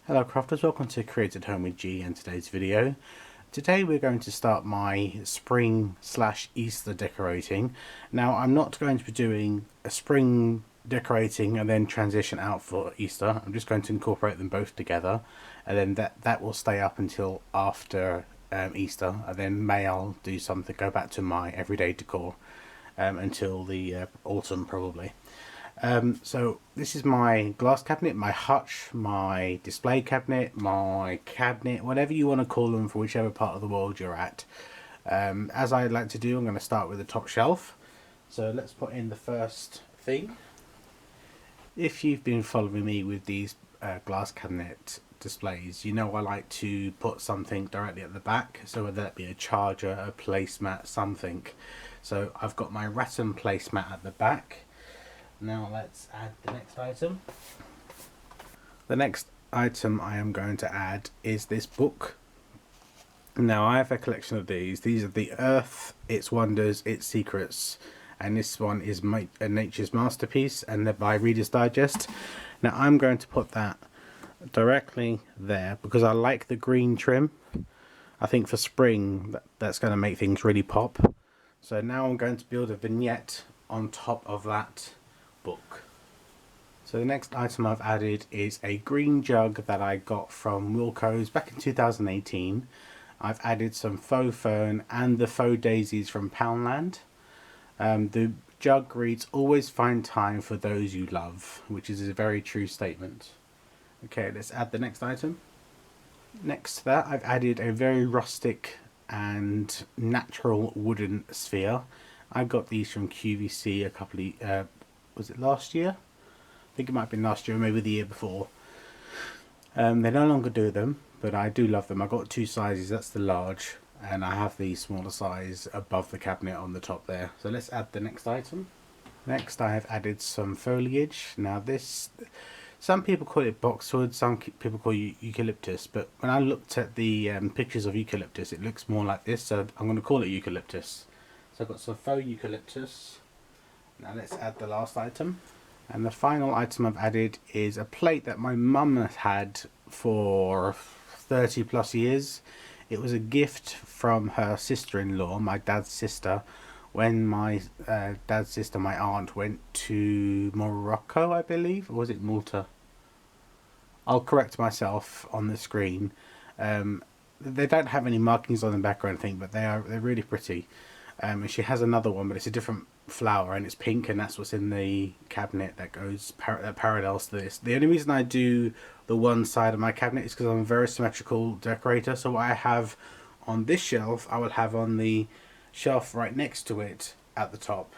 Hello crafters, welcome to Created Home with G and today's video. Today we're going to start my spring/Easter decorating. Now I'm not going to be doing a spring decorating and then transition out for Easter. I'm just going to incorporate them both together, and then that will stay up until after Easter, and then May I'll do something, go back to my everyday decor until the autumn probably. So this is my glass cabinet, my hutch, my display cabinet, my cabinet, whatever you want to call them for whichever part of the world you're at. As I like to do, I'm going to start with the top shelf. So let's put in the first thing. If you've been following me with these glass cabinet displays, you know I like to put something directly at the back, so whether that be a charger, a placemat, something. So I've got my rattan placemat at the back. Now let's add the next item. The next item I am going to add is this book. Now I have a collection of these. These are The Earth, Its Wonders, Its Secrets. And this one is Nature's Masterpiece, and they're by Reader's Digest. Now I'm going to put that directly there because I like the green trim. I think for spring that's going to make things really pop. So now I'm going to build a vignette on top of that book. So the next item I've added is a green jug that I got from Wilko's back in 2018. I've added some faux fern and the faux daisies from Poundland. The jug reads, "Always find time for those you love," which is a very true statement. Okay, let's add the next item. Next to that, I've added a very rustic and natural wooden sphere. I got these from QVC a couple of was it last year? I think it might have been last year or maybe the year before. They no longer do them, but I do love them. I got two sizes, that's the large, and I have the smaller size above the cabinet on the top there. So let's add the next item. Next I have added some foliage. Now this, some people call it boxwood, some people call it eucalyptus, but when I looked at the pictures of eucalyptus it looks more like this, so I'm going to call it eucalyptus. So I've got some faux eucalyptus. Now let's add the last item. And the final item I've added is a plate that my mum has had for 30 plus years. It was a gift from her sister-in-law, my dad's sister, when my dad's sister, my aunt, went to Morocco, I believe, or was it Malta? I'll correct myself on the screen. They don't have any markings on the back or anything, but they're really pretty. And she has another one, but it's a different flower and it's pink, and that's what's in the cabinet that goes that parallels to this. The only reason I do the one side of my cabinet is because I'm a very symmetrical decorator. So what I have on this shelf, I will have on the shelf right next to it at the top.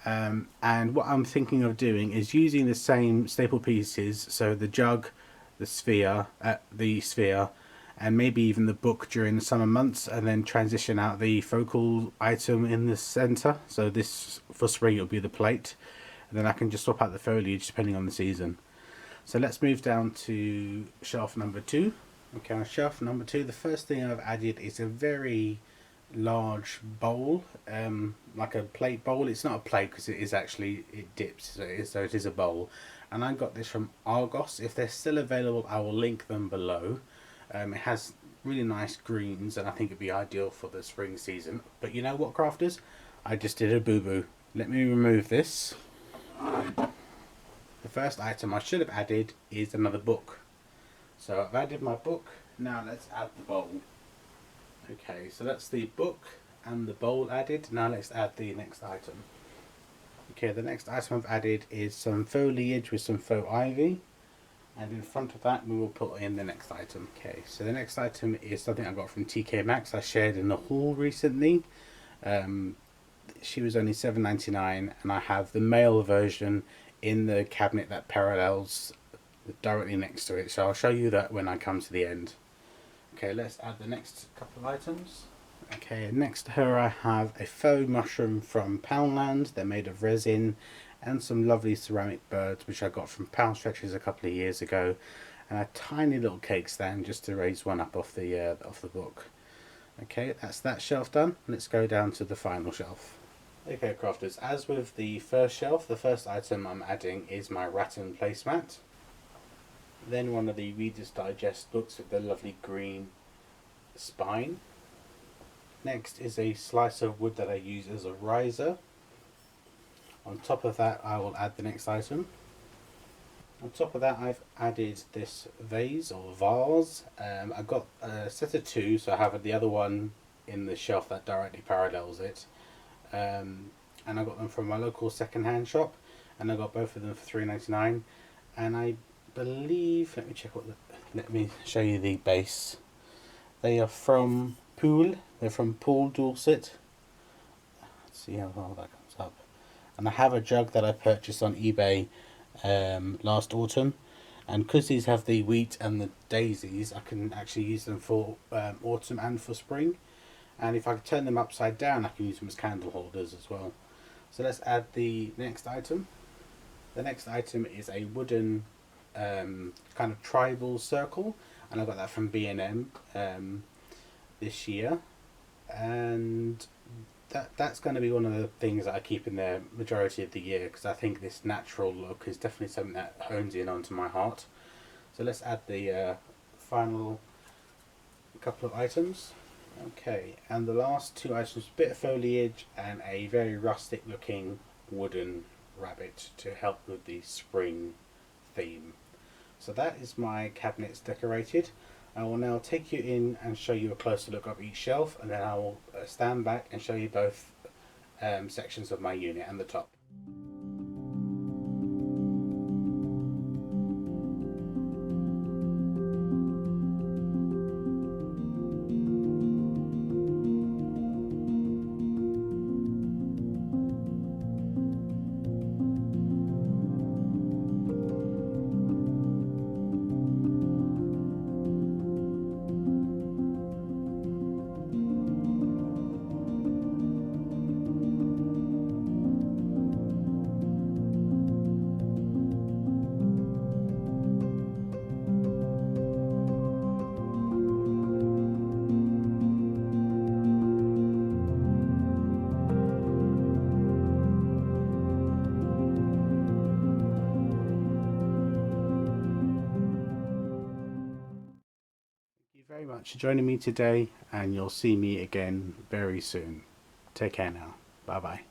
And what I'm thinking of doing is using the same staple pieces, so the jug, the sphere, and maybe even the book during the summer months, and then transition out the focal item in the center. So this, for spring, it'll be the plate, and then I can just swap out the foliage depending on the season. So let's move down to shelf number 2. Okay, on shelf number 2, the first thing I've added is a very large bowl, like a plate bowl. It's not a plate because it is actually, it dips, so it is a bowl. And I got this from Argos. If they're still available, I will link them below. It has really nice greens, and I think it'd be ideal for the spring season. But you know what, crafters? I just did a boo-boo. Let me remove this. The first item I should have added is another book. So I've added my book. Now let's add the bowl. Okay, so that's the book and the bowl added. Now let's add the next item. Okay, the next item I've added is some foliage with some faux ivy. And in front of that we will put in the next item. Okay, so the next item is something I got from TK Maxx. I shared in the haul recently. She was only $7.99, and I have the male version in the cabinet that parallels directly next to it. So I'll show you that when I come to the end. Okay, let's add the next couple of items. Okay, next to her I have a faux mushroom from Poundland. They're made of resin, and some lovely ceramic birds which I got from Pound Stretches a couple of years ago, and a tiny little cake stand just to raise one up off the book. Okay, that's that shelf done. Let's go down to the final shelf. Okay, crafters, as with the first shelf, the first item I'm adding is my rattan placemat. Then one of the Reader's Digest books with the lovely green spine. Next is a slice of wood that I use as a riser. On top of that I will add the next item. On top of that I've added this vase or vase. I've got a set of two, so I have the other one in the shelf that directly parallels it. And I got them from my local second-hand shop, and I got both of them for $3.99. And I believe, let me check let me show you the base. They are from Poole. They're from Poole, Dorset. Let's see how well that comes up. And I have a jug that I purchased on eBay last autumn, and because these have the wheat and the daisies, I can actually use them for autumn and for spring. And if I turn them upside down, I can use them as candle holders as well. So let's add the next item. The next item is a wooden kind of tribal circle, and I got that from B&M this year. And that's going to be one of the things that I keep in there majority of the year, because I think this natural look is definitely something that hones in onto my heart. So let's add the final couple of items. Okay, and the last two items, a bit of foliage and a very rustic looking wooden rabbit to help with the spring theme. So that is my cabinets decorated. I will now take you in and show you a closer look of each shelf, and then I will stand back and show you both sections of my unit and the top. Thank you very much for joining me today, and you'll see me again very soon. Take care now. Bye bye.